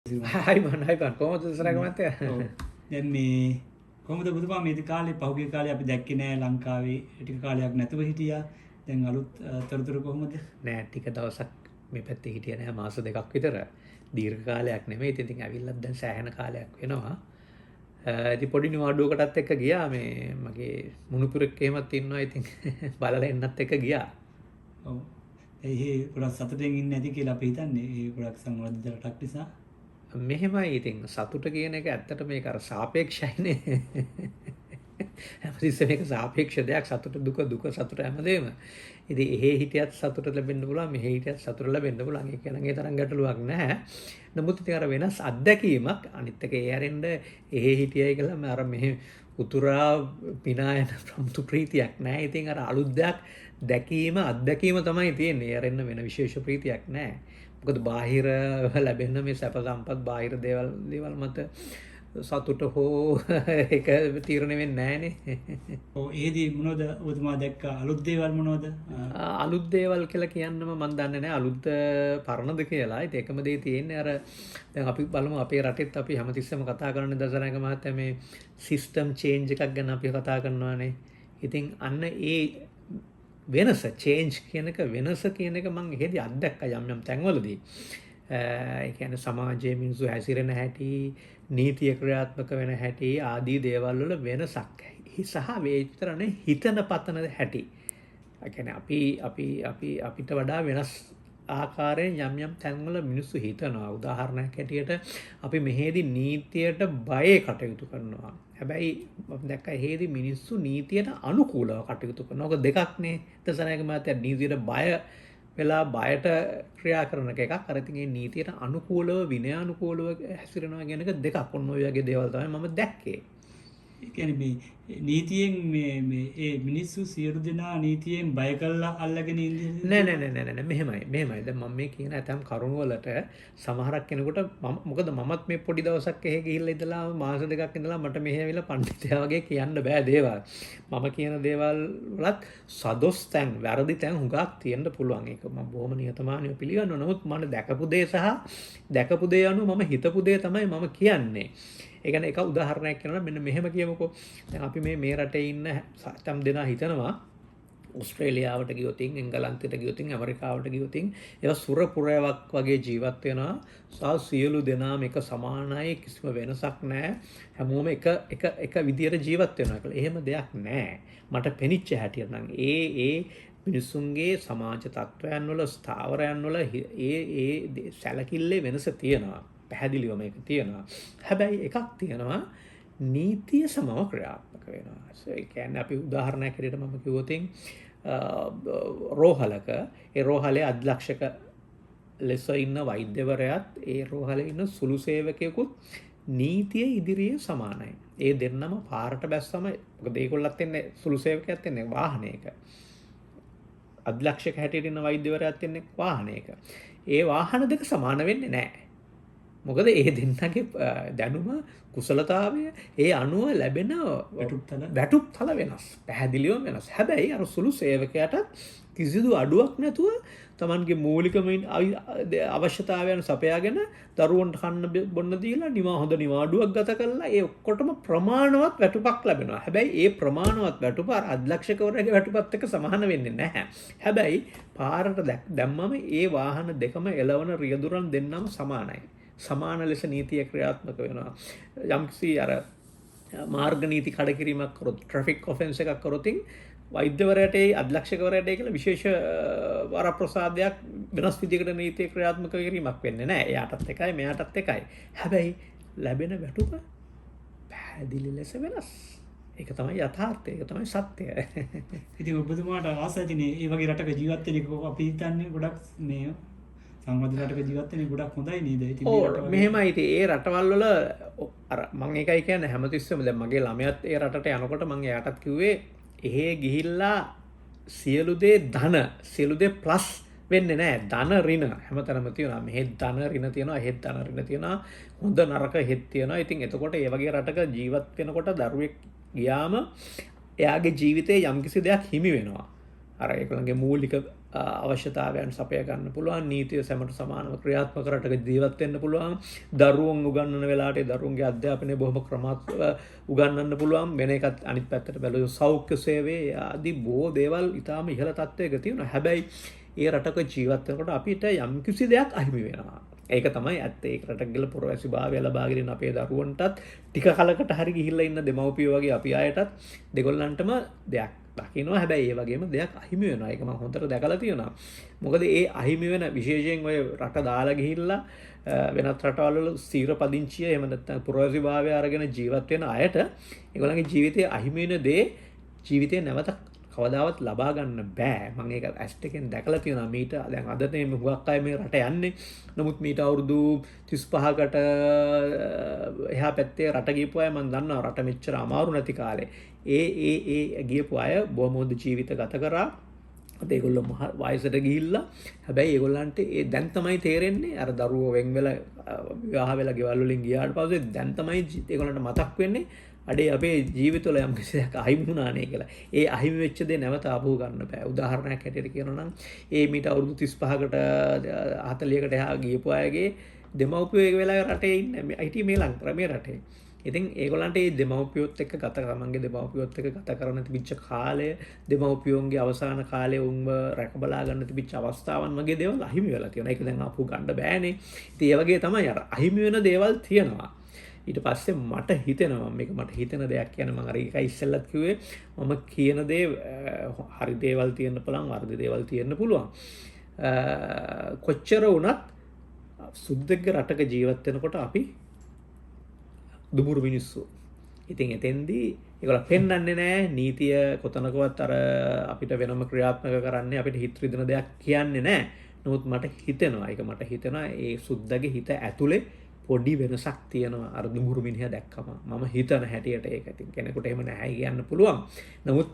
හයි කොහොමද සරග මහත්තයා? දැන් මේ කොහොමද බුදුපා මේ කාලේ පහුගිය කාලේ අපි දැක්කේ නෑ ලංකාවේ ටික කාලයක් නැතුව හිටියා. දැන් අලුත් තොරතුරු කොහොමද? නෑ ටික දවසක් මේ පැත්තේ හිටියේ නෑ මාස දෙකක් විතර. දීර්ඝ කාලයක් නෙමෙයි. ඉතින් ඇවිල්ලත් දැන් සෑහෙන කාලයක් වෙනවා. ඉතින් පොඩි නිවාඩුවකටත් එක්ක ගියා මේ මගේ මුණුපුරෙක් එහෙමත් ඉන්නවා. ඉතින් බලලා එන්නත් එක්ක ගියා. ඔව්. ඒ ගොඩක් සතුටින් ඉන්නේ නැති කියලා අපි හිතන්නේ. ඒ ගොඩක් සංවර්ධිත රටක් නිසා. මෙහෙමයි ඉතින් සතුට කියන එක ඇත්තට මේක අර සාපේක්ෂයිනේ. හැමතිස්සෙම මේක සාපේක්ෂ දෙයක්. සතුට දුක සතුට හැමදේම. ඉතින් එහෙ හිටියත් සතුට ලැබෙන්න පුළුවන්, මෙහෙ හිටියත් සතුට ලැබෙන්න පුළුවන්. ඒක නම් ඒ තරම් ගැටලුවක් නැහැ. නමුත් ඉතින් අර වෙනස් අත්දැකීමක් අනිත් එක ඒ හැරෙන්න එහෙ හිටියයි කියලා මම අර මෙහෙ උතුරා පිනායන ප්‍රමුතු ප්‍රීතියක් නැහැ. ඉතින් අර අලුත් දෙයක් අත්දැකීම තමයි තියෙන්නේ. ඒ හැරෙන්න වෙන විශේෂ ප්‍රීතියක් නැහැ. මොකද බාහිර ලැබෙන මේ සැප සම්පත් බාහිර දේවල් මත සතුට හෝ ඒක තීරණය වෙන්නේ නැහනේ. ඔව් ඒදී මොනවද ඔබතුමා දැක්ක අලුත් දේවල් මොනවද? අලුත් දේවල් කියලා කියන්නම මම දන්නේ නැහැ අලුත් පරණද කියලා. ඒත් එකම දේ තියෙන්නේ අර දැන් අපි බලමු අපේ රටෙත් අපි හැමතිස්සෙම කතා කරන්නේ දසනායක මහත්තයා මේ සිස්ටම් චේන්ජ් එකක් ගැන අපි කතා කරනවානේ. ඉතින් අන්න ඒ වෙනස චේන්ජ් කියන එක වෙනස කියන එක මම එහෙදි අත්දැක්කා යම් තැන්වලදී. ඒ කියන්නේ සමාජයේ මිනිස්සු හැසිරෙන හැටි, නීතිය ක්‍රියාත්මක වෙන හැටි ආදී දේවල් වල වෙනසක් සහ වේතරනේ හිතන පතන හැටි. ඒ කියන්නේ අපිට වඩා වෙනස් ආකාරයෙන් යම් තැන්වල මිනිස්සු හිතනවා. උදාහරණයක් හැටියට අපි මෙහෙදි නීතියට බයේ කටයුතු කරනවා. හැබැයි මම දැක්කා එහෙදි මිනිස්සු නීතියට අනුකූලව කටයුතු කරනවා. ඔක දෙකක්නේ. දසනායක මහත්තයා නීතියට බය වෙලා බයට ක්‍රියා කරන එකක්. අර ඉතින් මේ නීතියට අනුකූලව විනයානුකූලව හැසිරෙනවා කියන එක දෙකක්. ඔන්න ඔය වගේ දේවල් තමයි මම දැක්කේ. ඒ කියන්නේ මේ නීතියෙන් මේ ඒ මිනිස්සු සියලු දෙනා නීතියෙන් බය කරලා අල්ලගෙන ඉන්නේ නෑ මෙහෙමයි දැන් මම මේ කියන ඇතම් කරුණු වලට සමහරක් කෙනෙකුට මොකද මමත් මේ පොඩි දවසක් එහෙ ගිහිල්ලා ඉඳලා මාස දෙකක් ඉඳලා මට මෙහෙ ඇවිල්ලා පඬිතයා වගේ කියන්න බෑ දේවල්. මම කියන දේවල් වලත් සදොස් තැන් වැරදි තැන් හුඟක් තියෙන්න පුළුවන්. ඒක මම බොහොම නිහතමානීව පිළිගන්නවා. නමුත් මම දැකපු දේ සහ දැකපු දේ අනුව මම හිතපු දේ තමයි මම කියන්නේ. ඒ කියන්නේ එක උදාහරණයක් කියනවා මෙන්න මෙහෙම කියමුකෝ. දැන් අපි මේ රටේ ඉන්න සතම් දෙනා හිතනවා ඕස්ට්‍රේලියාවට ගියොත් එංගලන්තයට ගියොත් ඇමරිකාවට ගියොත් ඒවා සුරපුරයක් වගේ ජීවත් වෙනවා. සහ සියලු දෙනාම එක සමානයි කිසිම වෙනසක් නැහැ. හැමෝම එක විදියට ජීවත් වෙනවා කියලා. එහෙම දෙයක් නැහැ. මට පෙනිච්ච හැටියට නම් ඒ මිනිසුන්ගේ සමාජ තත්ත්වයන් වල ස්ථාවරයන් වල ඒ සැලකිල්ලේ වෙනස තියෙනවා. පැහැදිලිව මේක තියෙනවා. හැබැයි එකක් තියෙනවා නීතිය සමව ක්‍රියාත්මක වෙනවා. ඒ කියන්නේ අපි උදාහරණයක් හැටියට මම කිව්වොත් රෝහලක ඒ රෝහලේ අධ්‍යක්ෂක ලෙස ඉන්න වෛද්‍යවරයාත් ඒ රෝහලේ ඉන්න සුළු සේවකයෙකුත් නීතිය ඉදිරියේ සමානයි. ඒ දෙන්නම පාරට බැස්සම මොකද ඒගොල්ලත් එන්නේ සුළු සේවකයාත් එන්නේ වාහනයක. අධ්‍යක්ෂක හැටියට ඉන්න වෛද්‍යවරයාත් එන්නේ වාහනයක. ඒ වාහන දෙක සමාන වෙන්නේ නැහැ. මොකද ඒ දෙන්නගේ දැනුම කුසලතාවය ඒ අනුව ලැබෙන වැටුප්තල වෙනස්. පැහැදිලිව වෙනස්. හැබැයි අර සුළු සේවකයාට කිසිදු අඩුවක් නැතුව තමන්ගේ මූලිකම අවශ්‍යතාවයන් සපයාගෙන දරුවන්ට කන්න බොන්න දීලා හොඳ නිවාඩුවක් ගත කරලා ඒ ඔක්කොටම ප්‍රමාණවත් වැටුපක් ලැබෙනවා. හැබැයි ඒ ප්‍රමාණවත් වැටුප අර අධ්‍යක්ෂකවරයාගේ වැටුපත් එක්ක සමාන වෙන්නේ නැහැ. හැබැයි පාරට දැම්මම ඒ වාහන දෙකම එළවන රියදුරන් දෙන්නම සමානයි. සමාන ලෙස නීතිය ක්‍රියාත්මක වෙනවා. යම්කිසි අර මාර්ග නීති කඩකිරීමක් කරොත් ට්‍රැෆික් ඔෆෙන්ස් එකක් කරොත් වෛද්‍යවරයාට අධ්‍යක්ෂකවරයාට කියලා විශේෂ වරප්‍රසාදයක් වෙනස් විදිහකට නීතිය ක්‍රියාත්මක කිරීමක් වෙන්නේ නැහැ. එයාටත් එකයි මෙයාටත් එකයි. හැබැයි ලැබෙන වැටුප පැහැදිලි ලෙස වෙනස්. ඒක තමයි යථාර්ථය. ඒක තමයි සත්‍යය. ඉතින් ඔබතුමාට ආසයිනේ මේ වගේ රටක ජීවත් වෙන එක අපි හිතන්නේ ගොඩක් මේ සංවර්ධනයටක ජීවත් වෙන්නේ ගොඩක් හොඳයි නේද? ඉතින් මේ රටවල මෙහෙමයි. ඉතින් ඒ රටවල් වල අර මම ඒකයි කියන්නේ හැමතිස්සෙම දැන් මගේ ළමයාත් ඒ රටට යනකොට මම එයාටත් කිව්වේ එහෙ ගිහිල්ලා සියලු දේ ප්ලස් වෙන්නේ නැහැ. ධන ඍණ හැමතැනම තියෙනවා. මෙහෙ ධන ඍණ තියෙනවා, එහෙත් ධන ඍණ තියෙනවා. හොඳ නරක හෙත් තියෙනවා. ඉතින් එතකොට ඒ වගේ රටක ජීවත් වෙනකොට දරුවෙක් ගියාම එයාගේ ජීවිතේ යම්කිසි දෙයක් හිමි වෙනවා. අර ඒගොල්ලන්ගේ මූලික අවශ්‍යතාවයන් සපය ගන්න පුළුවන්, නීතිය සැමට සමානව ක්‍රියාත්මක රටක ජීවත් වෙන්න පුළුවන්, දරුවෝ උගන්වන වෙලාවට දරුවන්ගේ අධ්‍යාපනය බොහොම ක්‍රමාත්මකව උගන්වන්න පුළුවන්. වෙන එකත් අනිත් පැත්තට බැලුවොත් සෞඛ්‍ය සේවය ආදී බොහෝ දේවල් ඉතාම ඉහළ තත්ත්වයක තියෙනවා. හැබැයි ඒ රටක ජීවත් වෙනකොට අපිට යම්කිසි දෙයක් අහිමි වෙනවා. ඒක තමයි ඇත්ත. ඒක රටක් ගිහලා පුරවැසි භාවය ලබාගෙන ඉන්න අපේ දරුවන්ටත් ටික කලකට හරි ගිහිල්ලා ඉන්න දෙමව්පියෝ වගේ අපි අයටත් දෙගොල්ලන්ටම දෙයක් දකින්නවා. හැබැයි ඒ වගේම දෙයක් අහිමි වෙනවා. ඒක මම හොඳට දැකලා තියෙනවා. මොකද ඒ අහිමි වෙන විශේෂයෙන් ඔය රට දාලා ගිහිල්ලා වෙනත් රටවල් වල ස්ථීර පදිංචිය එහෙම නැත්නම් පුරවැසි භාවය අරගෙන ජීවත් වෙන අයට ඒගොල්ලන්ගේ ජීවිතයේ අහිමි වෙන දේ ජීවිතේ නැවත කවදාවත් ලබා ගන්න බෑ. මම ඒක ඇස් දෙකෙන් දැකලා තියෙනවා. මීට දැන් අද මේ හුඟක් අය මේ රට යන්නේ. නමුත් මීට අවුරුදු 35කට එහා පැත්තේ රට ගිහපු අය මම දන්නවා රට මෙච්චර අමාරු නැති කාලේ. ඒ ගිහපු අය බොහොම හොඳ ජීවිත ගත කරා. අද ඒගොල්ලෝ වයසට ගිහිල්ලා හැබැයි ඒගොල්ලන්ට ඒ දැන් තමයි තේරෙන්නේ අර දරුවෝ වෙන් වෙලා විවාහ වෙලා ගෙවල් වලින් ගියාට පස්සේ දැන් තමයි ඒගොල්ලන්ට මතක් වෙන්නේ අඩේ අපේ ජීවිතවල යම් කිසි දෙයක් අහිමි වුණානේ කියලා. ඒ අහිමි වෙච්ච දේ නැවත ආපහු ගන්න බෑ. උදාහරණයක් හැටියට කියනවා නම් ඒ මීට අවුරුදු 35කට 40කට එහා ගියපු අයගේ දෙමව්පියෝ ඒ වෙලාවේ රටේ ඉන්නේ. හිටියේ මේ ලංකාවේ මේ රටේ. ඉතින් ඒගොල්ලන්ට මේ දෙමව්පියොත් එක්ක තමන්ගේ දෙමව්පියොත් එක්ක ගත කරන්න තිබිච්ච කාලය, දෙමව්පියොන්ගේ අවසාන කාලයේ උන්ව රැක බලා ගන්න තිබිච්ච අවස්ථාවන් වගේ දේවල් අහිමි වෙලා තියෙනවා. ඒක දැන් ආපහු ගන්න බෑනේ. ඉතින් ඒ වගේ තමයි අර අහිමි වෙන දේවල් තියෙනවා. ඊට පස්සේ මට හිතෙනවා මේක මට හිතෙන දෙයක් කියන්නේ මම අර එකයි ඉස්සෙල්ලත් කිව්වේ මම කියන දේ හරි දේවල් තියෙන්න පුළුවන් වර්ධි දේවල් තියෙන්න පුළුවන් කොච්චර වුණත් සුද්දෙක්ගේ රටක ජීවත් වෙනකොට අපි දුමුරු මිනිස්සු. ඉතින් එතෙන්දී ඒගොල්ලෝ පෙන්වන්නේ නැහැ නීතිය කොතනකවත් අර අපිට වෙනම ක්‍රියාත්මක කරන්නේ අපිට හිත රිදෙන දෙයක් කියන්නේ නැහැ. නමුත් මට හිතෙනවා ඒ සුද්දගේ හිත ඇතුලේ පොඩි වෙනසක් තියෙනවා අර දුමුරු මිනිහා දැක්කම. මම හිතන හැටියට ඒක ඉතින් කෙනෙකුට එහෙම නැහැ කියන්න පුළුවන්. නමුත්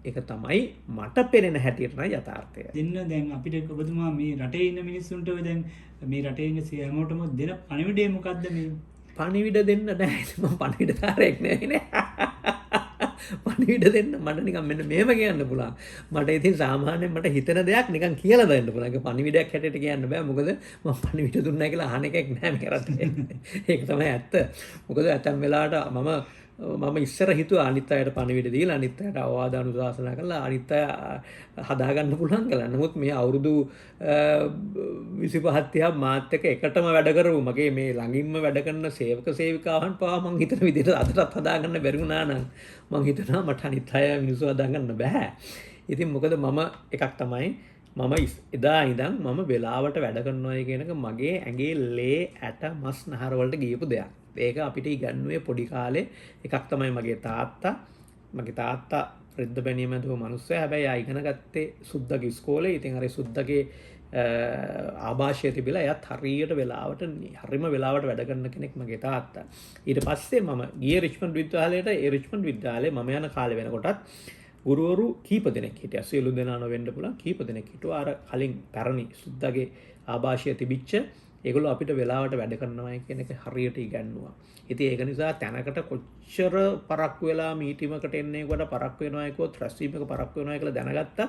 ඒක තමයි මට පෙනෙන හැටියට නම් යථාර්ථය. දෙන්න දැන් අපිට ඔබතුමා මේ රටේ ඉන්න මිනිස්සුන්ට ඔය දැන් මේ රටේ ඉන්න හැමෝටම දෙන පණිවිඩය මොකද්ද මේ? පණිවිඩ දෙන්න නැහැ. මම පණිවිඩකාරයෙක් නෙවෙයිනේ. පණිවිඩ දෙන්න මට නිකන් මෙන්න මේව කියන්න පුළුවන්. මට ඉතින් සාමාන්‍යයෙන් මට හිතෙන දෙයක් නිකන් කියලා දෙන්න පුළුවන්. ඒක පණිවිඩයක් හැටියට කියන්න බෑ. මොකද මම පණිවිඩ දුන්නා කියලා අහන එකක් නෑ මේ රටේ. ඒක තමයි ඇත්ත. මොකද ඇතැම් වෙලාවට මම ඉස්සර හිතුවා අනිත් අයට පණිවිඩ දීලා අනිත් අයට අවවාද අනුශාසනා කරලා අනිත් අය හදාගන්න පුළුවන් කියලා. නමුත් මේ අවුරුදු 25 මාත් එක්ක එකටම වැඩ කරමු. මගේ මේ ළඟින්ම වැඩ කරන සේවක සේවිකාවන් පවා මං හිතන විදිහට අදටත් හදාගන්න බැරි වුණා නම් මං හිතනවා මට අනිත් අය මිනිස්සු හදාගන්න බෑ. ඉතින් මොකද මම එකක් තමයි මම එදා ඉඳන් මම වෙලාවට වැඩ කරනවා කියන එක මගේ ඇඟේ ලේ ඇට මස් නහර වලට ගියපු දෙයක්. ඒක අපිට ඉගන්නුවේ පොඩි කාලේ එකක් තමයි මගේ තාත්තා රෙද්ද බැනීම දුව මිනිස්සයා. හැබැයි ආ ඉගෙන ගත්තේ සුද්දගේ ඉස්කෝලේ. ඉතින් අර සුද්දගේ ආభాෂය තිබිලා එයත් හරියට හරිම වෙලාවට වැඩ කරන කෙනෙක් මගේ තාත්තා. ඊට පස්සේ මම ගියේ රිච්මන්ඩ් විද්‍යාලයට. ඒ රිච්මන්ඩ් විද්‍යාලේ මම යන කාලේ වෙනකොටත් ගුරුවරු කීප දෙනෙක් හිටියා. සියලු දෙනා නොවෙන්න පුළුවන් කීප දෙනෙක් හිටුවා. අර කලින් පැරණි සුද්දගේ ආభాෂය තිබිච්ච ඒගොල්ලෝ අපිට වෙලාවට වැඩ කරනවා කියන එක හරියට ඉගන්නුවා. ඉතින් ඒක නිසා තැනකට කොච්චර පරක්කු වෙලා මීටිමකට එන්නේ කොට පරක්කු වෙනවා කිව්වොත් රැස්වීමක පරක්කු වෙනවා කියලා දැනගත්තත්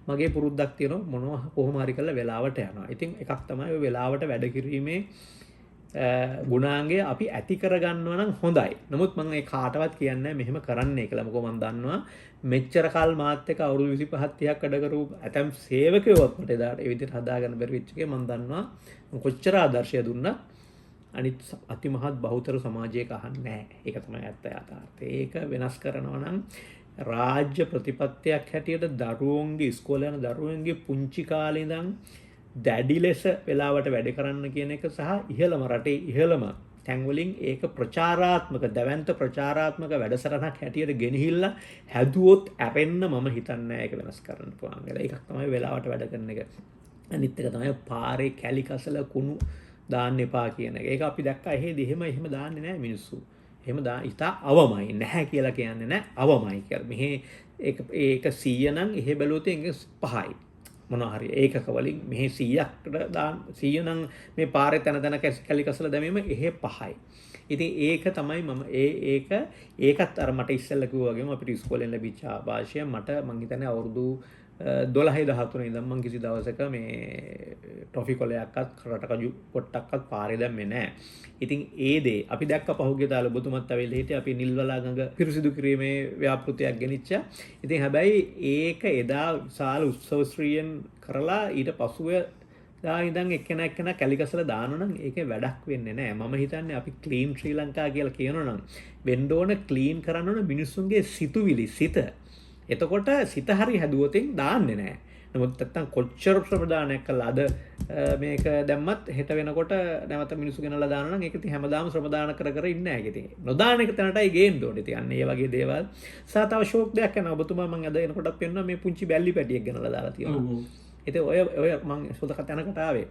මගේ පුරුද්දක් තියෙනවා මොනවා කොහොම හරි කරලා වෙලාවට යනවා. ඉතින් එකක් තමයි ඔය වෙලාවට වැඩ කිරීමේ ගුණාංගය අපි ඇති කරගන්නවා නම් හොඳයි. නමුත් මම ඒ කාටවත් කියන්නේ මෙහෙම කරන්නේ කියලා. මොකද මම දන්නවා මෙච්චර කල් මාත් එක්ක අවුරුදු 25 30ක් වැඩ කරපු ඇතම් සේවකයෝත් මට එදාට ඒ විදිහට හදාගන්න බැරි වෙච්ච එකේ මම දන්නවා කොච්චර ආදර්ශය දුන්නත් අනිත් අතිමහත් බහුතර සමාජයක අහන්නේ නැහැ. ඒක තමයි ඇත්ත යථාර්ථය. ඒක වෙනස් කරනවා නම් රාජ්‍ය ප්‍රතිපත්තියක් හැටියට දරුවෝන්ගේ ඉස්කෝලේ යන දරුවෝන්ගේ පුංචි කාලේ ඉඳන් දැඩි ලෙස වෙලාවට වැඩ කරන්න කියන එක සහ ඉහළම රටේ ඉහළම තැන්වලින් ඒක ප්‍රචාරාත්මක දැවැන්ත ප්‍රචාරාත්මක වැඩසටහනක් හැටියට ගෙනහිල්ලා හැදුවොත් ඇරෙන්න මම හිතන්නේ ඒක වෙනස් කරන්න පුළුවන් කියලා. ඒකක් තමයි වෙලාවට වැඩ කරන එක. අනිත් එක තමයි පාරේ කැලි කසල කුණු දාන්න එපා කියන එක. ඒක අපි දැක්කා එහෙම දාන්නේ නැහැ මිනිස්සු. එහෙම ඉතා අවමයි නැහැ කියලා කියන්නේ නැහැ අවමයි කියලා. මෙහි ඒක 100 නම් එහෙ බැලුවොත් ඒක 5යි. මොනවා හරි ඒකක වලින් මෙහි 100කට දාන්න 100 නම් මේ පාරේ තන කැලි කසල දැමීම එහෙ 5යි. ඉතින් ඒක තමයි මම ඒකත් අර මට ඉස්සෙල්ලා කිව්වා වගේම අපිට ඉස්කෝලෙන් ලැබිච්ච ආభాෂය මට මං හිතන්නේ අවුරුදු 12-13 ඉඳන් මම කිසි දවසක මේ ටොෆි කොලයක්වත් රටකජු පොට්ටක්වත් පාරේ දැම්මේ නැහැ. ඉතින් ඒ දේ අපි දැක්ක පහුගිය දාල ඔබතුමත් ඇවිල්ලා හිටියේ අපි නිල්වලා ගඟ පිරිසිදු කිරීමේ ව්‍යාපෘතියක් ගෙනිච්චා. ඉතින් හැබැයි ඒක එදා විශාල උත්සවශ්‍රීයෙන් කරලා ඊට පසුව දා ඉඳන් එක්කෙනා කැලිගසලා දානවා නම් ඒකේ වැඩක් වෙන්නේ නැහැ. මම හිතන්නේ අපි ක්ලීන් ශ්‍රී ලංකා කියලා කියනවා නම් වෙන්න ඕන ක්ලීන් කරන්න ඕන මිනිස්සුන්ගේ සිතුවිලි සිත. එතකොට සිත හරි හැදුවොතින් දාන්නේ නැහැ. නමුත් නැත්තම් කොච්චර ප්‍රබදානයක් කළා අද මේක දැම්මත් හෙට වෙනකොට නැවත මිනිස්සු ගෙනලා දානවා නම් ඒක ඉතින් හැමදාම ශ්‍රමදාන කර කර ඉන්නේ නැහැ. ඉතින් නොදාන එක තැනටයි ගේන්න ඕනේ. ඉතින් අන්න ඒ වගේ දේවල් සහ තව ෂෝක් දෙයක් කරනවා. ඔබතුමා මම අද එනකොටත් පෙන්නවා මේ පුංචි බැල්ලි පැටියෙක් ගෙනලා දාලා තියෙනවා. ඉතින් ඔය මම සුදක තැනකට ආවේ.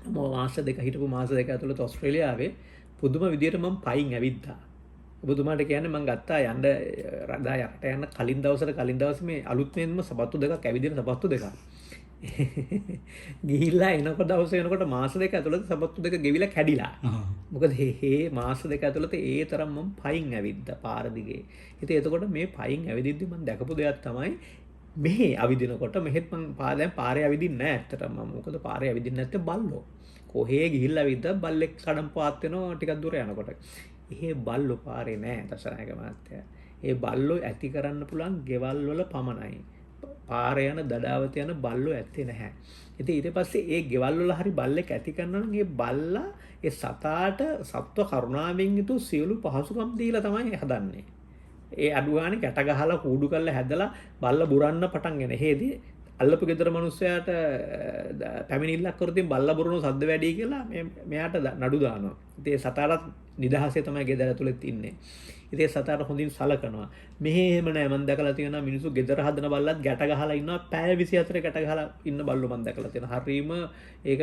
මම මාස දෙක හිටපු මාස දෙක ඇතුළත ඕස්ට්‍රේලියාවේ පුදුම විදියට මම පයින් ඇවිද්දා. ඔබතුමාට කියන්නේ මම ගත්තා යන්න රදා යට යන්න කලින් දවසේ මේ අලුත්ෙන්ම සපත්තු දෙකක් ඇවිදින සපත්තු දෙකක්. ගිහිල්ලා එනකොට දවසේ එනකොට මාස දෙක ඇතුළත සපත්තු දෙක ගෙවිලා කැඩිලා. මොකද මේ මාස දෙක ඇතුළත ඒ තරම් මම පයින් ඇවිද්දා පාර දිගේ. ඉතින් එතකොට මේ පයින් ඇවිදිද්දි මම දැකපු දෙයක් තමයි මෙහි අවිදිනකොට මෙහෙත් මං දැන් පාරේ ඇවිදින්නේ නැහැ ඇත්තටම. මම මොකද පාරේ ඇවිදින්නේ නැත්තේ බල්ලෝ. කොහේ ගිහිල්ලා ඇවිද්දා බල්ලෙක් කඩම් පාත් වෙනවා ටිකක් දුර යනකොට. එහෙ බල්ලෝ පාරේ නැහැ දසනායක මහත්තයා. ඒ බල්ලෝ ඇති කරන්න පුළුවන් ගෙවල් වල පමණයි. පාරේ යන දඩාවත යන බල්ලෝ ඇත්තේ නැහැ. ඉතින් ඊට පස්සේ ඒ ගෙවල් වල හරි බල්ලෙක් ඇති කරනවා නම් ඒ බල්ලා ඒ සතාට සත්ව කරුණාවෙන් යුතු සියලු පහසුකම් දීලා තමයි හදන්නේ. ඒ අඩුවානේ ගැට ගහලා කූඩු කරලා හැදලා බල්ල බුරන්න පටන් ගෙන. හේදී අල්ලපු ගෙදර මිනිස්සයාට පැමිණිල්ලක් කරොත් බල්ල බුරන සද්ද වැඩි කියලා මෙයාට නඩු දානවා. ඉතින් ඒ සතාට නිදහසේ තමයි ගෙදර ඇතුළෙත් ඉන්නේ. ඉතින් ඒ සතාට හොඳින් සලකනවා. මෙහෙ එහෙම නෑ මම දැකලා තියෙනවා මිනිස්සු ගෙදර හදන බල්ලත් ගැට ගහලා ඉන්නවා. පැය 24 ගැට ගහලා ඉන්න බල්ලෝ මම දැකලා තියෙනවා. හරීම ඒක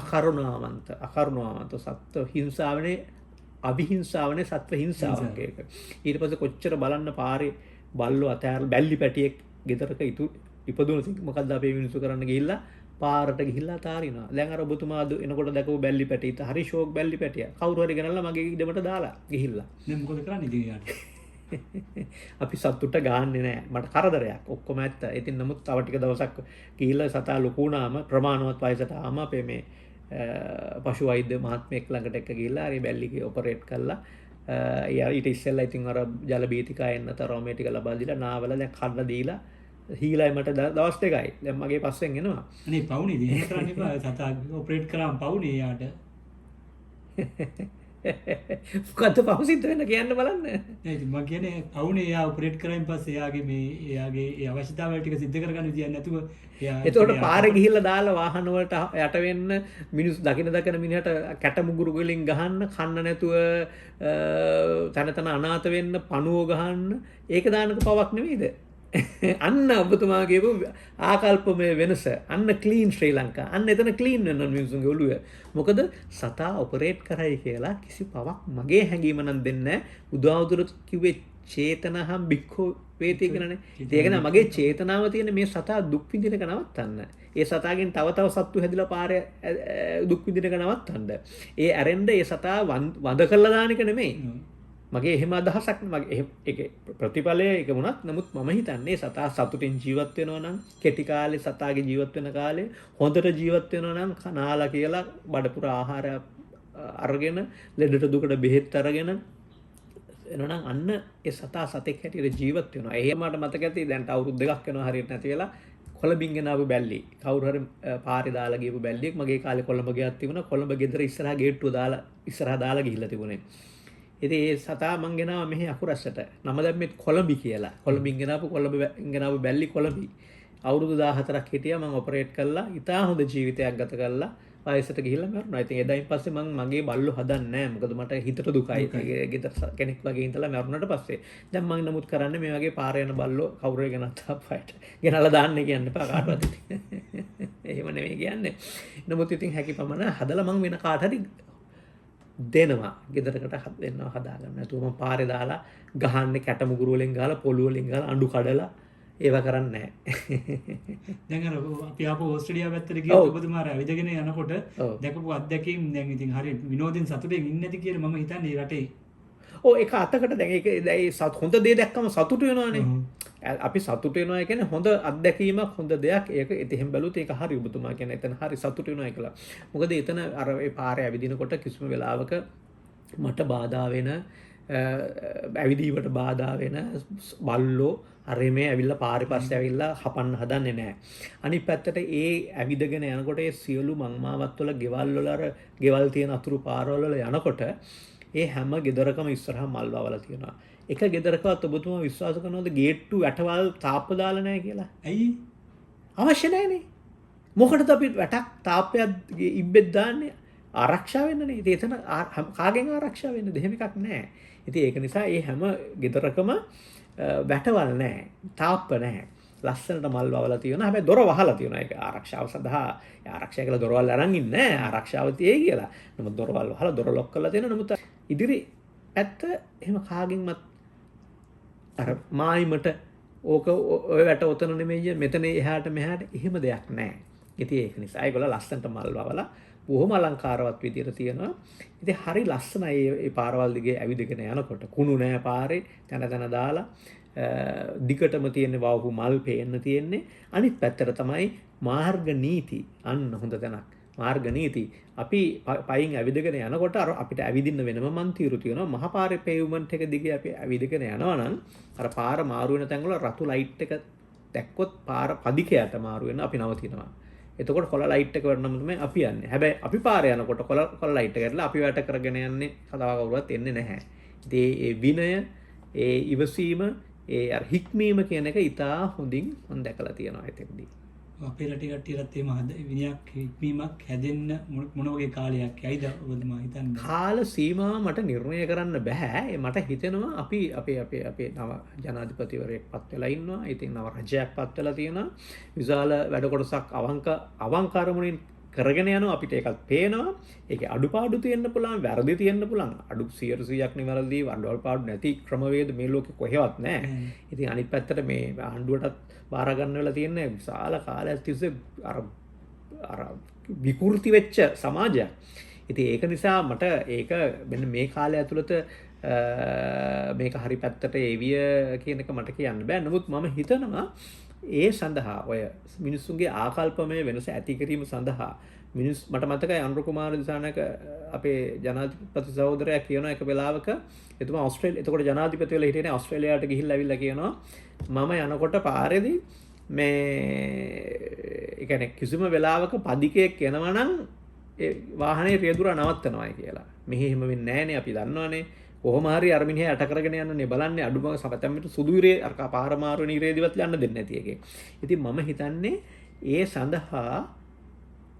අකරුණාවන්ත සත්ව හිංසාවනේ අවිහිංසාවනේ සත්ව හිංසාවක් ඒක. ඊට පස්සේ කොච්චර බලන්න පාරේ බල්ලෝ අතෑරලා බැල්ලි පැටියෙක් ගෙදරක ඉපදුණොත් මොකද්ද අපේ මිනිස්සු කරන්න ගිහිල්ලා පාරට ගිහිල්ලා තාරිනවා. දැන් අර ඔබතුමා එනකොට දැකපු බැල්ලි පැටිය හරි ෂෝක් බැල්ලි පැටිය. කවුරු හරි ගෙනල්ලා මගේ ඉඩමට දාලා ගිහිල්ලා. දැන් මොකද කරන්නේ ඉතින් යාට? අපි සතුට ගාන්නේ නැහැ. මට කරදරයක්. ඔක්කොම ඇත්ත. ඉතින් නමුත් තව ටික දවසක් ගිහිල්ලා සතා ලොකු වුණාම ප්‍රමාණවත් වයසට ආම අපේ මේ පශු වෛද්‍ය මහත්මයෙක් ළඟට එක්ක ගිහිල්ලා හරි බැල්ලිගේ ඔපරේට් කළා. ඊට ඉස්සෙල්ලා ඉතින් අර ජල බීතිකා එන්න තරම මේ ටික ලබා දීලා නාවල දැන් කන්න දීලා හීලයි මට දවස් දෙකයි. දැන් මගේ පස්සෙන් එනවා. අනේ පවුනේ ඉතින් එහෙම කරන්න එපා. සතා ඔපරේට් කරාම පවුනේ යාට. මොකද්ද පහු සිද්ධ වෙන්න කියන්න බලන්න. නෑ ඉතින් මම කියන්නේ පවුනේ යා ඔපරේට් කරායින් පස්සේ එයාගේ ඒ අවශ්‍යතාවය ටික සිද්ධ කරගන්න විදියක් නැතුව එතකොට පාරේ ගිහිල්ලා දාලා වාහන වලට යට වෙන්න මිනිස්සු දකින මිනිහට කැට මුගුරු වලින් ගහන්න කන්න නැතුව තන අනාථ වෙන්න පණුව ගහන්න ඒක දානක පවක් නෙවෙයිද? අන්න ඔබතුමා කියපු ආකල්පමය වෙනස. අන්න ක්ලීන් ශ්‍රී ලංකා. අන්න එතන ක්ලීන් වෙන මිනිස්සුන්ගේ ඔළුව. මොකද සතා ඔපරේට් කරයි කියලා කිසි පවක් මගේ හැඟීම නම් දෙන්නේ නැහැ. බුදුහාමුදුරුවෝ කිව්වේ චේතනහම් බික්ඛෝ වේති කියලානේ. ඒක නම මගේ චේතනාව තියෙන මේ සතා දුක් විඳින එක නවත්තන්න. ඒ සතාගෙන් තව සත්තු හැදිලා පාරේ දුක් විඳින එක නවත්තන්න. ඒ ඇරෙන්න ඒ සතා වඳ කළා දාන එක නෙමෙයි. මගේ එහෙම අදහසක් මගේ ඒක ප්‍රතිඵලය එක වුණත් නමුත් මම හිතන්නේ සතා සතුටින් ජීවත් වෙනවා නම් කෙටි කාලේ සතාගේ ජීවත් වෙන කාලේ හොඳට ජීවත් වෙනවා නම් කනාලා කියලා බඩපුර ආහාර අරගෙන ලෙඩට දුකට බෙහෙත් අරගෙන එනනම් අන්න ඒ සතා සතෙක් හැටියට ජීවත් වෙනවා. එහෙම මට මතක ඇති දැන් අවුරුදු 2ක් වෙනවා හරියට නැති වෙලා කොළඹින් ගෙනාවු බැල්ලි. කවුරු හරි පාරේ දාලා ගියපු බැල්ලියෙක් මගේ කාලේ කොළඹ ගියක් තිබුණා. කොළඹ ගෙදර ඉස්සරහා ගේට්ටුව දාලා ගිහිල්ලා තිබුණේ. ඉතින් ඒ සතා මං ගෙනාවා මෙහි අකුරස්සට. නම දැම්මේ කොළඹි කියලා. කොළඹින් ගෙනාවු බැල්ලි කොළඹි. අවුරුදු 14ක් හිටියා මං ඔපරේට් කළා. ඉතා හොඳ ජීවිතයක් ගත කළා. වයසට ගිහිල්ලා මැරුණා. ඉතින් එදායින් පස්සේ මං මගේ බල්ලෝ හදන්නේ නැහැ. මොකද මට හිතට දුකයි. ගෙදර කෙනෙක් වගේ ඉඳලා මැරුණාට පස්සේ දැන් මං නමුත් කරන්නේ මේ වගේ පාර යන බල්ලෝ කවුරු හරි ගෙනත් ආපහට ගෙනලා දාන්න කියන්න එපා කාටවත්. එහෙම නෙමෙයි කියන්නේ. නමුත් ඉතින් හැකි පමණ හදලා මං වෙන කාට හරි දෙනවා. ගෙදරකට දෙන්නවා හදාගන්න. නැතුව මම පාරේ දාලා ගහන්නේ කැට මුගුරු වලින් ගහලා පොළු වලින් ගහලා අඬු කඩලා ඒව කරන්නේ නැහැ. දැන් අර අපි ආපහු ඕස්ට්‍රේලියාව පැත්තට ගියොත් ඔබතුමා අර ඇවිදගෙන යනකොට දැකපු අත්දැකීම් දැන් ඉතින් හරිය විනෝදෙන් සතුටෙන් ඉන්නේ නැති කියලා මම හිතන්නේ රටේ. ඒක අතකට දැන් ඒක හොඳ දේ දැක්කම සතුටු වෙනවානේ. අපි සතුට වෙනවා කියන්නේ හොඳ අත්දැකීමක් හොඳ දෙයක්. ඒක එහෙම බැලුවොත් ඒක හරි ඔබතුමා කියන්නේ එතන හරි සතුට වෙනවා කියලා. මොකද එතන අර ඒ පාරේ ඇවිදිනකොට කිසිම වෙලාවක මට බාධා වෙන ඇවිදීමට බාධා වෙන බල්ලෝ අරමේ ඇවිල්ලා පාරේ පස්සේ ඇවිල්ලා හපන්න හදන්නේ නැහැ. අනිත් පැත්තට ඒ ඇවිදගෙන යනකොට ඒ සියලු මංමාවත් වල ගෙවල් වල අර ගෙවල් තියෙන අතුරු පාරවල වල යනකොට ඒ හැම ගෙදරකම ඉස්සරහා මල් වවලා තියෙනවා. එක ගෙදරකවත් ඔබතුමා විශ්වාස කරනවද ගේට්ටු වැටවල් තාප්ප දාලා නැහැ කියලා? ඇයි? අවශ්‍ය නැහැනේ. මොකටද අපි වැටක් තාප්පයක් ඉබ්බෙත් දාන්නේ? ආරක්ෂා වෙන්නනේ. ඉතින් එතන කාගෙන් ආරක්ෂා වෙන්නද? එහෙම එකක් නැහැ. ඉතින් ඒක නිසා මේ හැම ගෙදරකම වැටවල් නැහැ. තාප්ප නැහැ. ලස්සනට මල් වවලා තියෙනවා. හැබැයි දොර වහලා තියෙනවා. ඒක ආරක්ෂාව සඳහා. ආරක්ෂා කියලා දොරවල් අරන් ඉන්නේ නැහැ. ආරක්ෂාව තියේ කියලා. නමුත් දොරවල් වහලා දොර ලොක් කරලා තියෙනවා. නමුත් ඉදිරි ඇත්ත එහෙම කාගෙන්වත් අර මායිමට ඕක ඔය වැට ඔතන නෙමෙයි මෙතන එහාට මෙහාට එහෙම දෙයක් නැහැ. ඉතින් ඒක නිසා ඒගොල්ලෝ ලස්සනට මල් වවලා බොහොම අලංකාරවත් විදියට තියෙනවා. ඉතින් හරි ලස්සනයි මේ පාරවල් දිගේ ඇවිදගෙන යනකොට. කුණු නෑ පාරේ තන තන දාලා දිගටම තියෙන වවපු මල් පේන්න තියෙන්නේ. අනිත් පැත්තට තමයි මාර්ග නීති. අන්න හොඳ තැනක්. මාර්ග නීති. අපි පයින් ඇවිදගෙන යනකොට අර අපිට ඇවිදින්න වෙනම මන්තිරු තියෙනවා. මහා පාරේ පේවමන්ට් එක දිගේ අපි ඇවිදගෙන යනවා නම් අර පාර මාරු වෙන තැන්වල රතු ලයිට් එක දැක්කොත් පාර පදිකයට මාරු වෙන අපි නවතිනවා. එතකොට කොළ ලයිට් එක වරනම තමයි අපි යන්නේ. හැබැයි අපි පාරේ යනකොට කොළ ලයිට් එක කරලා අපි වැට කරගෙන යන්නේ කතාව කවුරුවත් එන්නේ නැහැ. ඉතින් ඒ විනය, ඒ ඉවසීම, ඒ අර හික්මීම කියන එක ඉතා හොඳින් මම දැකලා තියෙනවා එතෙන්දී. අපේ රටේ කට්ටියටත් එහෙම විනයක් හික්මීමක් හැදෙන්න මොන වගේ කාලයක් යයිද ඔබතුමා හිතන්නේ? කාල සීමාව මට නිර්ණය කරන්න බෑ. මට හිතෙනවා අපි අපේ නව ජනාධිපතිවරයෙක් පත් වෙලා ඉන්නවා. ඉතින් නව රජයක් පත් වෙලා තියෙනවා. විශාල වැඩ කොටසක් අවංක අරමුණින් කරගෙන යනවා. අපිට ඒකත් පේනවා. ඒකේ අඩුපාඩු තියෙන්න පුළුවන්, වැරදි තියෙන්න පුළුවන්. අඩු 100%ක් නිවැරදි, අඩුපාඩු නැති ක්‍රමවේද මේ ලෝකේ කොහෙවත් නැහැ. ඉතින් අනිත් පැත්තට මේ ආණ්ඩුවටත් බාර ගන්න වෙලා තියෙන විශාල කාලයක් තිස්සේ අර විකෘති වෙච්ච සමාජයක්. ඉතින් ඒක නිසා මට ඒක මෙන්න මේ කාලය ඇතුළත මේක හරි පැත්තට ඒවිය කියන එක මට කියන්න බෑ. නමුත් මම හිතනවා ඒ සඳහා ඔය මිනිස්සුන්ගේ ආකල්පමය වෙනස ඇති කිරීම සඳහා මට මතකයි අනුර කුමාර දිසානායක අපේ ජනාධිපති සහෝදරයා කියන එක වෙලාවක එතුමා එතකොට ජනාධිපති වෙලා හිටියේ ඕස්ට්‍රේලියාවට ගිහිල්ලා ඇවිල්ලා කියනවා මම යනකොට පාරේදී මේ ඒ කියන්නේ කිසිම වෙලාවක පදිකයක් යනවා නම් ඒ වාහනේ රියදුර නවත්තනවා කියලා. මෙහි එහෙම වෙන්නේ නැහනේ අපි දන්නවනේ. කොහොම හරි අර මිනිහා යට කරගෙන යන්නනේ බලන්නේ අඩුම සපතම්මිට සුදු ඉරේ අර පාර මාරු වෙන ඉරේදිවත් යන්න දෙන්නේ නැති එකේ. ඉතින් මම හිතන්නේ ඒ සඳහා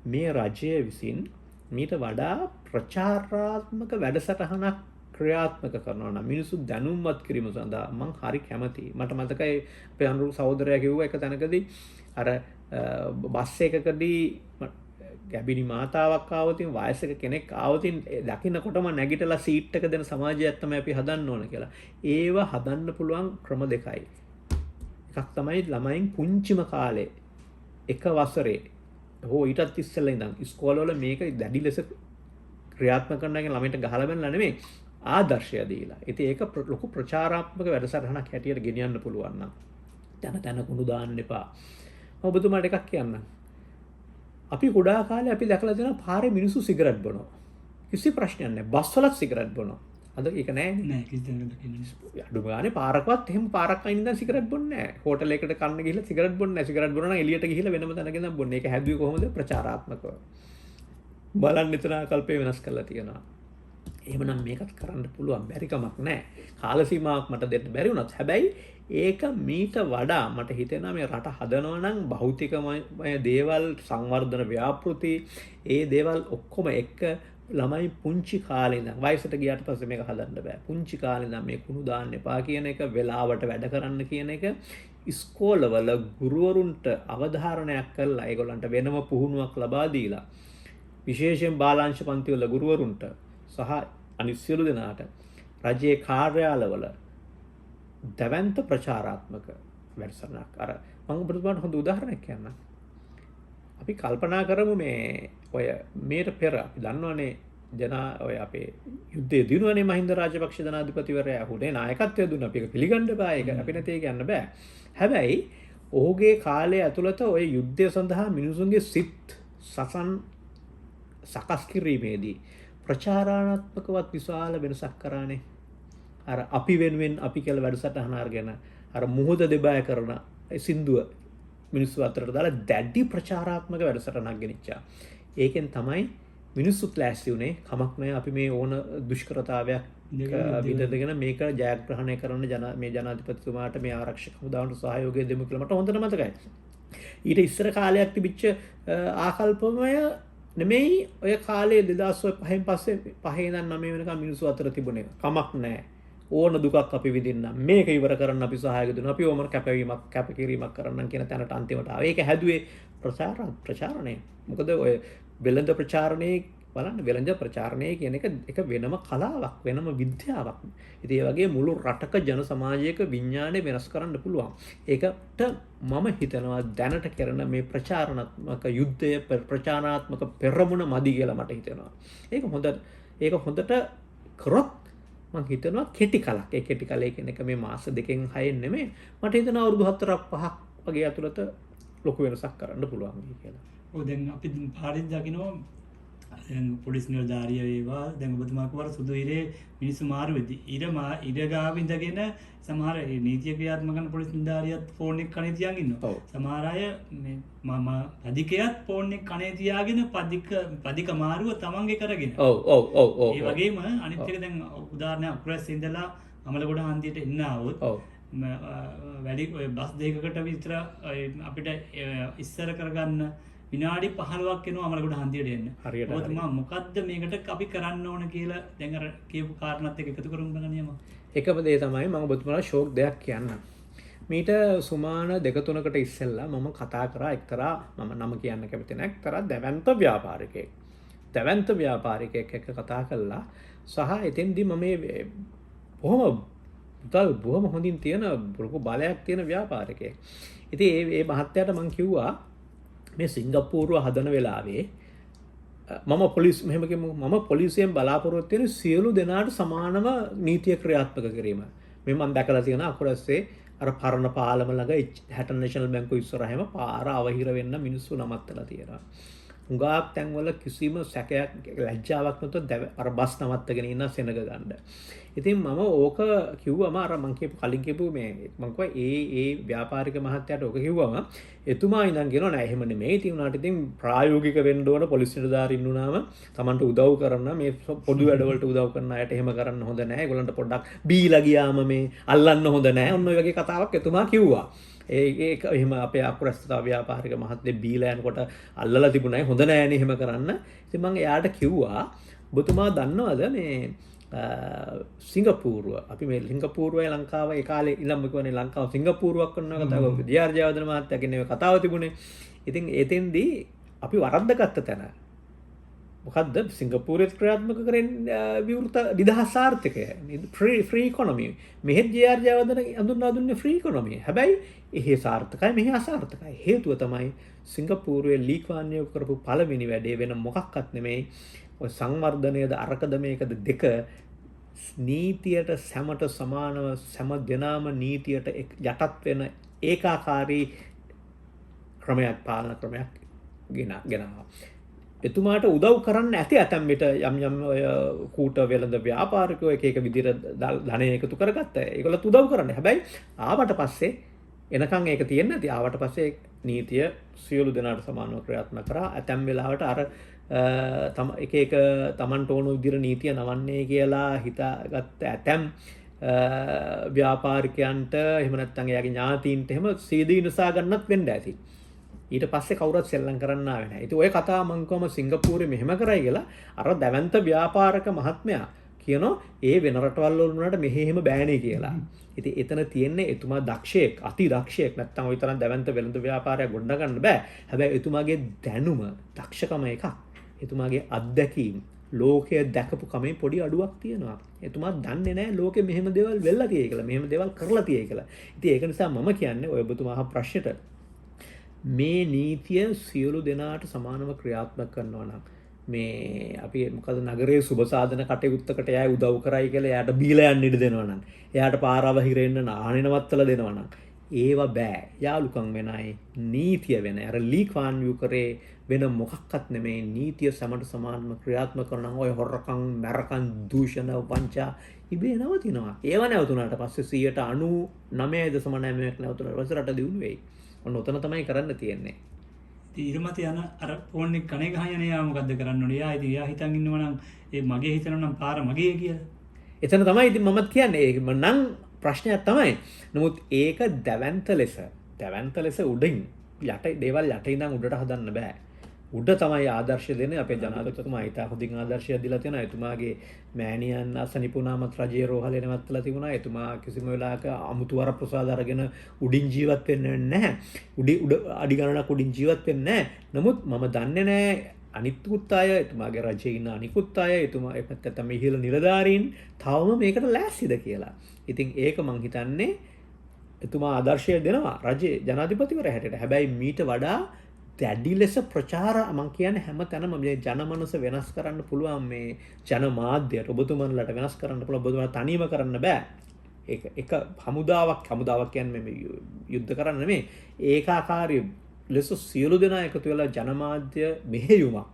මේ රජය විසින් මීට වඩා ප්‍රචාරාත්මක වැඩසටහනක් ක්‍රියාත්මක කරනවා නම් මිනිස්සු දැනුම්වත් කිරීම සඳහා මම හරි කැමතියි. මට මතකයි අපේ අනුරු සහෝදරයා කිව්වා එක තැනකදී අර බස් එකකදී ගැබිනි මාතාවක් ආවතින් වයසක කෙනෙක් ආවතින් දකින්නකොටම නැගිටලා සීට් එක දෙන සමාජයක් තමයි අපි හදන්න ඕන කියලා. ඒව හදන්න පුළුවන් ක්‍රම දෙකයි. එකක් තමයි ළමයින් පුංචිම කාලේ එක වසරේ හෝ ඊටත් ඉස්සෙල්ලා ඉඳන් ඉස්කෝලවල මේක දැඩි ලෙස ක්‍රියාත්මක කරනගෙන ළමයින්ට ගහලා බැලලා නෙමෙයි ආදර්ශය දීලා. ඉතින් ඒක ලොකු ප්‍රචාරාත්මක වැඩසටහනක් හැටියට ගෙනියන්න පුළුවන් නම් තන තන කුණු දාන්න එපා. මම ඔබතුමාට එකක් කියන්නම්. අපි කුඩා කාලේ අපි දැකලා තියෙනවා පාරේ මිනිස්සු සිගරට් බොනවා. කිසි ප්‍රශ්නයක් නැහැ. බස් වලත් සිගරට් බොනවා. අද ඒක නැහැ නෑ කිසි දෙයක් කියන්නේ. අඩුම ගානේ පාරකවත් එහෙම පාරක් අයින් ඉඳන් සිගරට් බොන්නේ නැහැ. හෝටල් එකකට කන්න ගිහිල්ලා සිගරට් බොන්නේ නැහැ. සිගරට් බොනවා නම් එළියට ගිහිල්ලා වෙනම තැනක ඉඳන් බොන්නේ. ඒක හැදුවේ කොහොමද? ප්‍රචාරාත්මකව. බලන්න එතන කල්පේ වෙනස් කරලා තියෙනවා. එහෙමනම් මේකත් කරන්න පුළුවන් බැරි කමක් නැහැ. කාල සීමාවක් මට දෙන්න බැරි වුණත් හැබැයි ඒක මීට වඩා මට හිතෙනවා මේ රට හදනවා නම් භෞතිකමය දේවල් සංවර්ධන ව්‍යාපෘති ඒ දේවල් ඔක්කොම එක්ක ළමයි පුංචි කාලේ ඉඳන් වයසට ගියාට පස්සේ මේක හදන්න බෑ. පුංචි කාලේ ඉඳන් මේ කුණු දාන්න එපා කියන එක, වෙලාවට වැඩ කරන්න කියන එක ඉස්කෝලවල ගුරුවරුන්ට අවධාරණයක් කරලා ඒගොල්ලන්ට වෙනම පුහුණුවක් ලබා දීලා විශේෂයෙන් බාලාංශ පන්තිවල ගුරුවරුන්ට සහ අනිත් සියලු දෙනාට රජයේ කාර්යාලවල දවන්ත ප්‍රචාරාත්මක වැඩසටහනක් අර මම ඔබට හොඳ උදාහරණයක් කියන්නම්. අපි කල්පනා කරමු මේ ඔය මේට පෙර අපි දන්නවනේ ඔය අපේ යුද්ධය දිනුවනේ මහින්ද රාජපක්ෂ ජනාධිපතිවරයා හුනේ නායකත්වය දුන්න අපි ඒක පිළිගන්න බෑ ඒක අපි නැතේ කියන්න බෑ. හැබැයි ඔහුගේ කාලය ඇතුළත ඔය යුද්ධය සඳහා මිනිසුන්ගේ සිත් සකස් කිරීමේදී ප්‍රචාරාත්මකවත් විශාල වෙනසක් කරානේ. අර අපි වෙනුවෙන් අපි කියලා වැඩසටහන අරගෙන අර මුහුද දෙබෑ කරන සින්දුව මිනිස්සු අතරට දාලා දැඩි ප්‍රචාරාත්මක වැඩසටහනක් ගෙනිච්චා. ඒකෙන් තමයි මිනිස්සුත් ලෑස්ති වුණේ කමක් නැහැ අපි මේ ඕන දුෂ්කරතාවයක් විඳගෙන මේක ජයග්‍රහණය කරන්න මේ ජනාධිපතිතුමාට මේ ආරක්ෂක හමුදාවට සහයෝගය දෙමු කියලා මට හොඳට මතකයි. ඊට ඉස්සර කාලයක් තිබිච්ච ආකල්පමය නෙමෙයි ඔය කාලේ 2005න් පස්සේ 5 ඉඳන් 9 වෙනකම් මිනිස්සු අතර තිබුණේ. කමක් නැහැ. ඕන දුකක් අපි විඳින්න මේක ඉවර කරන්න අපි සහායක දෙනවා අපි ඕමන කැපකිරීමක් කරන්න කියන තැනට අන්තිමට ආවා. ඒක හැදුවේ ප්‍රචාරණය. මොකද ඔය වෙළඳ ප්‍රචාරණයේ බලන්න වෙළඳ ප්‍රචාරණය කියන එක වෙනම කලාවක් වෙනම විද්‍යාවක්. ඉතින් ඒ වගේ මුළු රටක ජන සමාජයක විඥානය වෙනස් කරන්න පුළුවන්. ඒකට මම හිතනවා දැනට කරන මේ ප්‍රචාරණාත්මක යුද්ධය ප්‍රචාරණාත්මක පෙරමුණ මදි කියලා මට හිතෙනවා. ඒක හොඳට කරොත් මම හිතනවා කෙටි කලක්. ඒ කෙටි කලේ කියන එක මේ මාස 2කින් 6න් නෙමෙයි. මට හිතෙනවා අවුරුදු 4ක් 5ක් වගේ ඇතුළත ලොකු වෙනසක් කරන්න පුළුවන් කියලා. ඔව් දැන් අපි පාරිත් දකිනවා දැන් පොලිස් නිලධාරිය වේවා දැන් ඔබතුමා කවර සුදු ඉරේ මිනිස්සු මාරු වෙද්දි ඉර ගාව ඉඳගෙන සමහර නීතිය ක්‍රියාත්මක කරන පොලිස් නිලධාරියත් ෆෝන් එක කනේ තියාගෙන ඉන්නවා. සමහර අය මේ මම පදිකයත් ෆෝන් එක කනේ තියාගෙන පදික මාරුව තමන්ගේ කරගෙන. ඔව්. ඒ වගේම අනිත් එක දැන් උදාහරණයක් අකුරැස් ඉඳලා අමලගොඩ හන්දියට එන්න આવොත් වැඩි බස් දෙකකට විතර අපිට ඉස්සර කරගන්න විනාඩි 15ක් වෙනවා අමලගොඩ හන්දියට එන්න. හරියට. ඔබතුමා මොකද්ද මේකට අපි කරන්න ඕන කියලා දැන් අර කියපු කාරණාත් එක්ක එකතු කරමු බලන්න යමු. එකම දේ තමයි මම ඔබතුමාලා ෂෝක් දෙයක් කියන්න. මීට සුමාන 2-3කට ඉස්සෙල්ලා මම කතා කරා එක්තරා මම නම කියන්න කැමති නැහැ එක්තරා දැවැන්ත ව්‍යාපාරිකයෙක්. දැවැන්ත ව්‍යාපාරිකයෙක් එක්ක කතා කළා සහ එතෙන්දී මම මේ බොහොම හොඳින් තියෙන ලොකු බලයක් තියෙන ව්‍යාපාරිකයෙක්. ඉතින් ඒ මහත්තයාට මම කිව්වා මේ සිංගප්පූරුව හදන වෙලාවේ මම පොලිසියෙන් බලාපොරොත්තු වෙන සියලු දෙනාට සමානව නීතිය ක්‍රියාත්මක කිරීම. මේ මම දැකලා තියෙන අකුරස්සේ අර පරණ පාලම ළඟ හැටන් නැෂනල් බැංකුව ඉස්සරහම පාර අවහිර වෙන්න මිනිස්සු නවත්තලා තියෙනවා. හුඟක් තැන්වල කිසිම සැකයක් ලැජ්ජාවක් නැතුව අර බස් නවත්තගෙන ඉන්න සෙනග ගන්න. ඉතින් මම ඕක කිව්වම අර මං කලින් කියපු මේ මං කිව්වා ඒ ව්‍යාපාරික මහත්තයාට ඕක කිව්වම එතුමා ඉඳන් කියනවා නෑ එහෙම නෙමෙයි. ඉතින් උනාට ඉතින් ප්‍රායෝගික වෙන්න ඕන පොලිස් නිලධාරීන් වුණාම Tamanට උදව් කරන මේ පොදු වැඩවලට උදව් කරන අයට එහෙම කරන්න හොඳ නෑ. ඒගොල්ලන්ට පොඩ්ඩක් බීලා ගියාම මේ අල්ලන්න හොඳ නෑ. ඔන්න ඔය වගේ කතාවක් එතුමා කිව්වා. ඒක එහෙම අපේ අකුරස්ථා ව්‍යාපාරික මහත්මයෙක් බීලා යනකොට අල්ලලා තිබුණායි හොඳ නෑනේ එහෙම කරන්න. ඉතින් මම එයාට කිව්වා ඔබතුමා දන්නවද මේ සිංගප්පූරුව අපි මේ සිංගප්පූරුවයි ලංකාව ඒ කාලේ ඉඳන්ම කියන්නේ ලංකාව සිංගප්පූරුවක් කරන කතාව ඩී.ආර්. ජයවර්ධන මහත්තයාගේ නේ කතාව තිබුණේ. ඉතින් එතෙන්දී අපි වරද්දගත්ත තැන මොකද්ද සිංගප්පූරුවේ ක්‍රියාත්මක කරන්නේ විවෘත නිදහස් ආර්ථිකය ෆ්‍රී ඉකොනොමි. මෙහෙත් ජේ.ආර්. ජයවර්ධන හඳුන්වා දුන්නේ ෆ්‍රී ඉකොනොමි. හැබැයි එහෙ සාර්ථකයි මෙහෙ අසාර්ථකයි. හේතුව තමයි සිංගප්පූරුවේ ලී කුවාන් යෝ කරපු පළවෙනි වැඩේ වෙන මොකක්වත් නෙමෙයි. ඔය සංවර්ධනයේද අරකද මේකද දෙක නීතියට සැමට සමානව සෑම දෙනාම නීතියට යටත් වෙන ඒකාකාරී ක්‍රමයක් පාලන ක්‍රමයක් ගෙනාවා. එතුමාට උදව් කරන්න ඇති ඇතැම් විට යම් ඔය කූට වෙළඳ ව්‍යාපාරිකයෝ එක විදිහට ධනය එකතු කරගත්තා. ඒගොල්ලෝ උදව් කරන්න. හැබැයි ආවට පස්සේ එනකන් ඒක තියෙන්නේ නැති. ආවට පස්සේ නීතිය සියලු දෙනාට සමානව ක්‍රියාත්මක කරා. ඇතැම් වෙලාවට අර එක තමන්ට ඕන විදිහට නීතිය නවන්නේ කියලා හිතාගත්ත ඇතැම් ව්‍යාපාරිකයන්ට එහෙම නැත්නම් එයාගේ ඥාතීන්ට එහෙම සීදී නසා ගන්නත් වෙන්න ඇති. ඊට පස්සේ කවුරුත් සෙල්ලම් කරන්න ආවේ නැහැ. ඉතින් ওই කතාව මම කොහම සිංගප්පූරුවේ මෙහෙම කරයි කියලා අර දැවැන්ත ව්‍යාපාරක මහත්මයා කියනවා ඒ වෙන රටවල් වල වුණාට මෙහෙ එහෙම බෑනේ කියලා. ඉතින් එතන තියෙන්නේ එතුමා දක්ෂයෙක්, අති දක්ෂයෙක්. නැත්තම් ওই තරම් දැවැන්ත වෙළඳ ව්‍යාපාරයක් ගොඩනගන්න බෑ. හැබැයි එතුමාගේ දැනුම, දක්ෂකම එකක්. එතුමාගේ අත්දැකීම් ලෝකය දැකපු කමේ පොඩි අඩුවක් තියෙනවා. එතුමා දන්නේ නැහැ ලෝකෙ මෙහෙම දේවල් වෙලා තියෙයි කියලා, මෙහෙම දේවල් කරලා තියෙයි කියලා. ඉතින් ඒක නිසා මම කියන්නේ ඔය ඔබතුමා අහ ප්‍රශ්නෙට මේ නීතිය සියලු දෙනාට සමානව ක්‍රියාත්මක කරනවා නම් මේ අපි මොකද නගරයේ සුබ සාධන කටයුත්තකට එයා උදව් කරයි කියලා එයාට බීලා යන්න ඉඩ දෙනවා නම් එයාට පාරව හිරෙන්න නාහනේ නවත්තලා දෙනවා නම් ඒව බෑ. යාළුකම් වෙනයි නීතිය වෙනයි. අර ලී ක්වාන් යූ කරේ වෙන මොකක්වත් නෙමෙයි නීතිය සමට සමානව ක්‍රියාත්මක කරන ඔය හොරකම් මරකම් දූෂණ වංචා ඉබේ නවතිනවා. ඒව නැවතුනාට පස්සේ 99.9% නැවතුනාට පස්සේ රට දියුණු වෙයි. ඔන්න ඔතන තමයි කරන්න තියෙන්නේ. ඊරමත යන අර ෆෝන් එක කණේ ගහගෙන යා මොකද්ද කරන්න ඕනේ? යා ඉතින් යා හිතන් ඉන්නවා නම් ඒ මගේ හිතනවා නම් පාර මගේ කියලා. එතන තමයි ඉතින් මමත් කියන්නේ ඒක නම් ප්‍රශ්නයක් තමයි. නමුත් ඒක දැවැන්ත ලෙස උඩින් යට දේවල් යට ඉඳන් උඩට හදන්න බෑ. උඩ තමයි ආදර්ශය දෙන්නේ අපේ ජනාධිපතිතුමා හිතා හොඳින් ආදර්ශයක් දීලා තියෙනවා. එතුමාගේ මෑණියන් අසනිපුණාමත් රජයේ රෝහලේ නවත්තලා තිබුණා. එතුමා කිසිම වෙලාවක අමුතු වර ප්‍රසාද අරගෙන උඩින් ජීවත් වෙන්නේ නැහැ. උඩ අඩි ගණනක් උඩින් ජීවත් වෙන්නේ නැහැ. නමුත් මම දන්නේ නැහැ අනිත්කුත් අය එතුමාගේ රජයේ ඉන්න අනිකුත් අය එතුමා එපැත්තට මේ ඉහළ නිලධාරීන් තවම මේකට ලෑස්තිද කියලා. ඉතින් ඒක මං හිතන්නේ එතුමා ආදර්ශය දෙනවා රජයේ ජනාධිපතිවරයා හැටියට. හැබැයි මීට වඩා දැඩි ලෙස ප්‍රචාර මං කියන්නේ හැම තැනම මේ ජනමනස වෙනස් කරන්න පුළුවන් මේ ජනමාධ්‍යයට ඔබතුමන්ලට වෙනස් කරන්න පුළුවන්. ඔබතුමන්ලා තනියම කරන්න බෑ. ඒක එක හමුදාවක් කියන්නේ මේ යුද්ධ කරන්න නෙමෙයි. ඒකාකාරී ලෙස සියලු දෙනා එකතු වෙලා ජනමාධ්‍ය මෙහෙයුමක්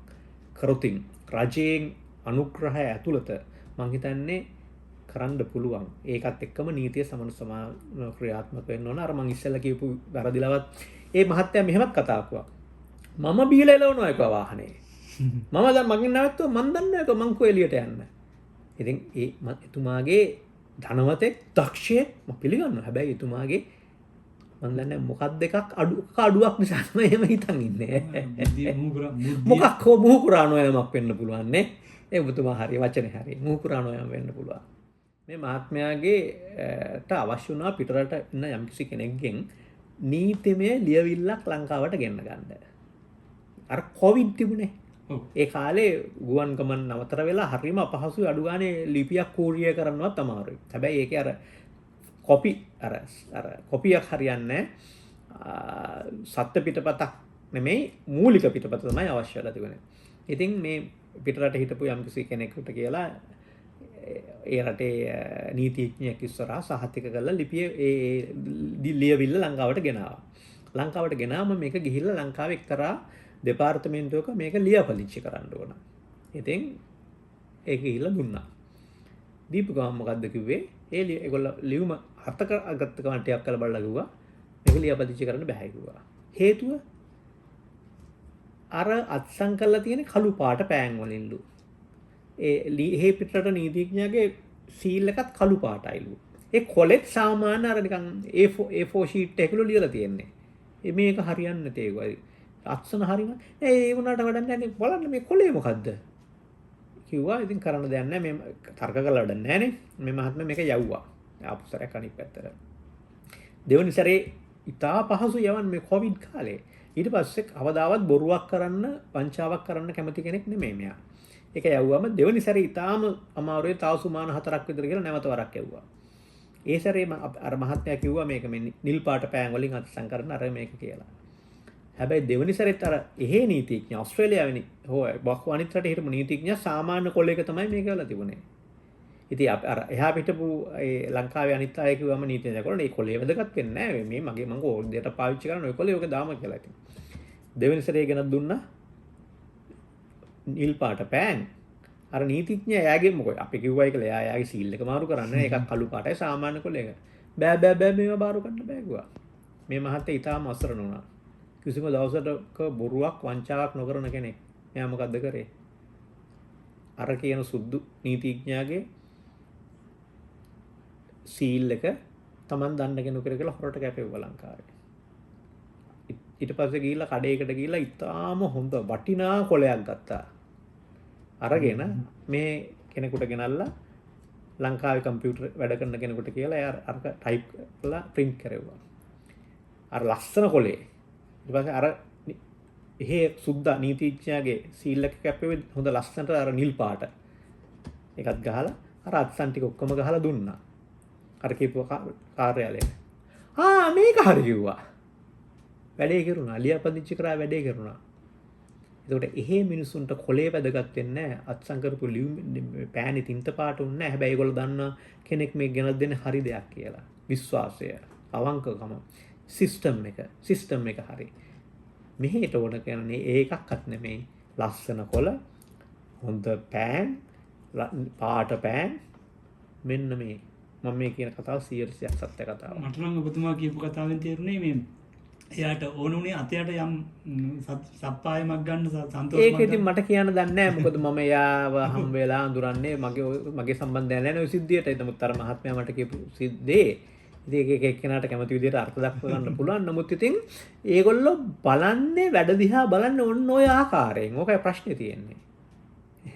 කරොතින් රජයෙන් අනුග්‍රහය ඇතුළත මං හිතන්නේ කරන්න පුළුවන්. ඒකත් එක්කම නීතිය සමාන ක්‍රියාත්මක වෙන්න ඕන. අර මං ඉස්සෙල්ලා කියපු වැරදිලවත් ඒ මහත්තයා මෙහෙමත් කතා කරුවා. මම බීලා එළවනවා එක වාහනේ. මම දැන් මගෙන් නැවතුව මන් දන්නේ නැහැ මං කො එළියට යන්න. ඉතින් ඒ එතුමාගේ ධනවතෙක් දක්ෂයෙක් මම පිළිගන්නවා. හැබැයි එතුමාගේ මන් දන්නේ මොකක්ද එකක් අඩුවක් නිසා තමයි එහෙම හිතන් ඉන්නේ. මොකක් හෝ මුහුකුරානෝ යමක් වෙන්න පුළුවන් නේ. ඒ ඔබතුමා හරිය වචනේ හරිය. මුහුකුරානෝ යම වෙන්න පුළුවන්. මේ මහත්මයාගේට අවශ්‍ය වුණා පිටරට ඉන්න යම්කිසි කෙනෙක්ගෙන් නීතිමය ලියවිල්ලක් ලංකාවට ගෙන්න ගන්න. අර කොවිඩ් තිබුණේ. ඒ කාලේ ගුවන් ගමන් නතර වෙලා හරිම අපහසුයි අඩු ගානේ ලිපියක් කූරිය කරන්නවත් අමාරුයි. හැබැයි ඒකේ අර කොපියක් හරියන්නේ සත්‍ය පිටපතක් නෙමෙයි මූලික පිටපත තමයි අවශ්‍ය වෙලා තිබුණේ. ඉතින් මේ පිටරට හිටපු යම්කිසි කෙනෙකුට කියලා ඒ රටේ නීතිඥයෙක් ඉස්සරහා සහතික කරලා ලිපිය ඒ ලියවිල්ල ලංකාවට ගෙනාවා. ලංකාවට ගෙනාම මේක ගිහිල්ලා ලංකාවේ එක්තරා දෙපාර්තමේන්තුවක මේක ලියාපදිංචි කරන්න ඕන. ඉතින් ඒක ගිහිල්ලා දුන්නා. දීපු ගමන් මොකද්ද කිව්වේ? ඒගොල්ලෝ ලියුම අර්ථක අගත්ත කමටයක් කරලා බලලා කිව්වා මේක ලියාපදිංචි කරන්න බෑ කිව්වා. හේතුව අර අත්සන් කරලා තියෙන කළු පාට පෑන් වලින්ලු. ඒ පිටරට නීතිඥයාගේ සීල් එකත් කළු පාටයිලු. ඒ කොලෙත් සාමාන්‍ය අර නිකන් A4 ෂීට් එකකලු ලියලා තියෙන්නේ. මේක හරියන්නේ නැතේ ඒකයි. අත්සන හරියම ඒ වුණාට වැඩක් නැහැ. බලන්න මේ කොලේ මොකද්ද? කිව්වා ඉතින් කරන්න දෙයක් නැහැ. මේ තර්ක කරලා වැඩක් නැහැ නේ. මේ මහත්මයා මේක යවුවා. ආපු සැරයක් අනිත් පැත්තට. දෙවනි සැරේ ඉතා පහසු යවන්න මේ කොවිඩ් කාලේ. ඊට පස්සේ අවදාවත් බොරුවක් කරන්න, වංචාවක් කරන්න කැමති කෙනෙක් නෙමෙයි මෙයා. ඒක යවුවම දෙවනි සැරේ ඉතාලම අමාරුවේ තව සුමාන 4ක් විතර කියලා නැවත වරක් යවුවා. ඒ සැරේ අර මහත්මයා කිව්වා මේක මේ නිල් පාට පෑන් වලින් අත්සන් කරන අර මේක කියලා. හැබැයි දෙවනි සැරේත් අර එහෙ නීතිඥ ඕස්ට්‍රේලියාවේ බක්ව අනිත් රටේ හිටපු නීතිඥ සාමාන්‍ය කොලයක තමයි මේක වෙලා තිබුණේ. ඉතින් අර එහා පිටපු ඒ ලංකාවේ අනිත් අය කිව්වම නීතිඥ කොලේ මේ කොලේ වැදගත් වෙන්නේ නැහැ. මේ මම ඕල් දෙයට පාවිච්චි කරන ඔය කොලේ ඔක දාම කියලා ඉතින්. දෙවනි සැරේ ගෙනත් දුන්නා නිල් පාට පෑන්. අර නීතිඥයා එයාගේ මොකද අපි කිව්වයි කියලා එයාගේ සීල් එක මාරු කරන්න ඒකක් කළු පාටයි සාමාන්‍ය කොලයක. බෑ මේවා බාරු කරන්න බෑ කිව්වා. මේ මහත්තයා ඊටාම අසරණ වුණා. කිසිම දවසක බොරුවක් වංචාවක් නොකරන කෙනෙක්. එයා මොකද්ද කරේ? අර කියන සුදු නීතිඥයාගේ සීල් එක Taman දන්න කෙනෙකුට කියලා හොරට කැපෙව්වා ලංකාවේ. ඊට පස්සේ ගිහිල්ලා කඩේකට ගිහිල්ලා ඉතාලම හොඳ වටිනා කොලයක් ගත්තා. අරගෙන මේ කෙනෙකුට ගෙනල්ලා ලංකාවේ කම්පියුටර් වැඩ කරන කෙනෙකුට කියලා එයා අරක ටයිප් කරලා print කරෙව්වා. අර ලස්සන කොලේ. ඊට පස්සේ අර එහෙ සුද්දා නීතිඥයාගේ සීල් එක කැපෙවේ හොඳ ලස්සනට අර නිල් පාට. ඒකත් ගහලා අර අත්සන් ටික ඔක්කොම ගහලා දුන්නා. අර කීප කාර්යාලයට. මේක හරි කිව්වා. වැඩේ කරුණා. ලියාපදිංචි කරා වැඩේ කරුණා. එතකොට එහෙ මිනිසුන්ට කොලේ වැදගත් වෙන්නේ නැහැ. අත්සන් කරපු පෑනි තින්ත පාට උන්නේ නැහැ. හැබැයි ඒගොල්ලෝ දන්නවා කෙනෙක් මේ ගෙනත් දෙන්නේ හරි දෙයක් කියලා. විශ්වාසය, අවංකකම, සිස්ටම් එක හරි. මෙහෙට ඕන කියන්නේ ඒකක්වත් නෙමෙයි. ලස්සන කොළ, හොඳ පෑන්, පාට පෑන්, මෙන්න මේ මම මේ කියන කතාව 100% සත්‍ය කතාවක්. මට නම් ඔබතුමා කියපු කතාවෙන් තේරුනේ මේ එයාට ඕන උනේ අතයට යම් සප්පායමක් ගන්න සන්තෝෂයක්. ඒක ඉතින් මට කියන්න දන්නේ නැහැ. මොකද මම එයාව හම් වෙලා අඳුරන්නේ මගේ සම්බන්ධය නැහැ නේ ඔය සිද්ධියට. නමුත් අර මහත්මයා මට කියපු සිද්ධේ ඉතින් එක එක්කෙනාට කැමති විදිහට අර්ථ දක්ව ගන්න පුළුවන්. නමුත් ඉතින් ඒගොල්ලෝ බලන්නේ වැඩ දිහා බලන්නේ ඔන්න ඔය ආකාරයෙන්. ඕකයි ප්‍රශ්නේ තියෙන්නේ.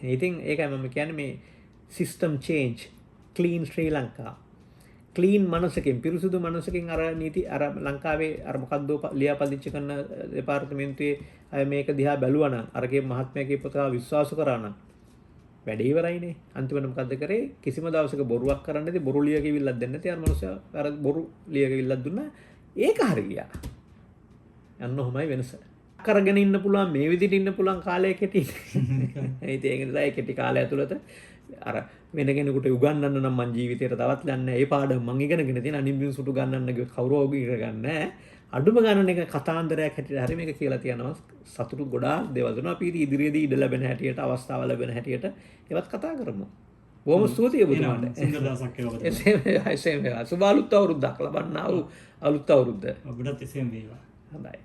ඉතින් ඒකයි මම කියන්නේ මේ සිස්ටම් චේන්ජ්, ක්ලීන් ශ්‍රී ලංකා. ක්ලීන් මනසකින්, පිරිසුදු මනසකින් අර නීති අර ලංකාවේ අර මොකද්ද ලියාපදිංචි කරන දෙපාර්තමේන්තුවේ අය මේක දිහා බැලුවා නම් අරගේ මහත්මයා කියපු කතාව විශ්වාස කරා නම් වැඩේ ඉවරයිනේ. අන්තිමට මොකද්ද කරේ? කිසිම දවසක බොරුවක් කරන්න නැති බොරු ලියකිවිල්ලක් දෙන්න නැති අර මනුස්සයා අර බොරු ලියකිවිල්ලක් දුන්නා. ඒක හරි ගියා. යන්න ඔහොමයි වෙනස. කරගෙන ඉන්න පුළුවන් මේ විදිහට ඉන්න පුළුවන් කාලය කෙටි. ඉතින් ඒක නිසා ඒ කෙටි කාලය ඇතුළත අර වෙන කෙනෙකුට උගන්වන්න නම් මං ජීවිතේට තවත් යන්නේ ඒ පාඩම මං ඉගෙනගෙන තියෙන අනිත් මිනිස්සුන්ට උගන්වන්න ගියොත් කවුරුව ඉගෙන ගන්න නැහැ. අඩුම ගණන් එක කතාන්දරයක් හැටියට හරි මේක කියලා තියනවා. සතුටු ගොඩාක් දේවල් දෙනවා. අපි ඉදිරියේදී ඉඩ ලැබෙන හැටියට, අවස්ථාව ලැබෙන හැටියට ඒවත් කතා කරමු. බොහොම ස්තුතියි ඔබතුමාට. සුන්දර දවසක් වේවා. එසේම සුබ අලුත් අවුරුද්දක් ලබන්නා වූ අලුත් අවුරුද්ද. ඔබටත් එසේම වේවා. හොඳයි.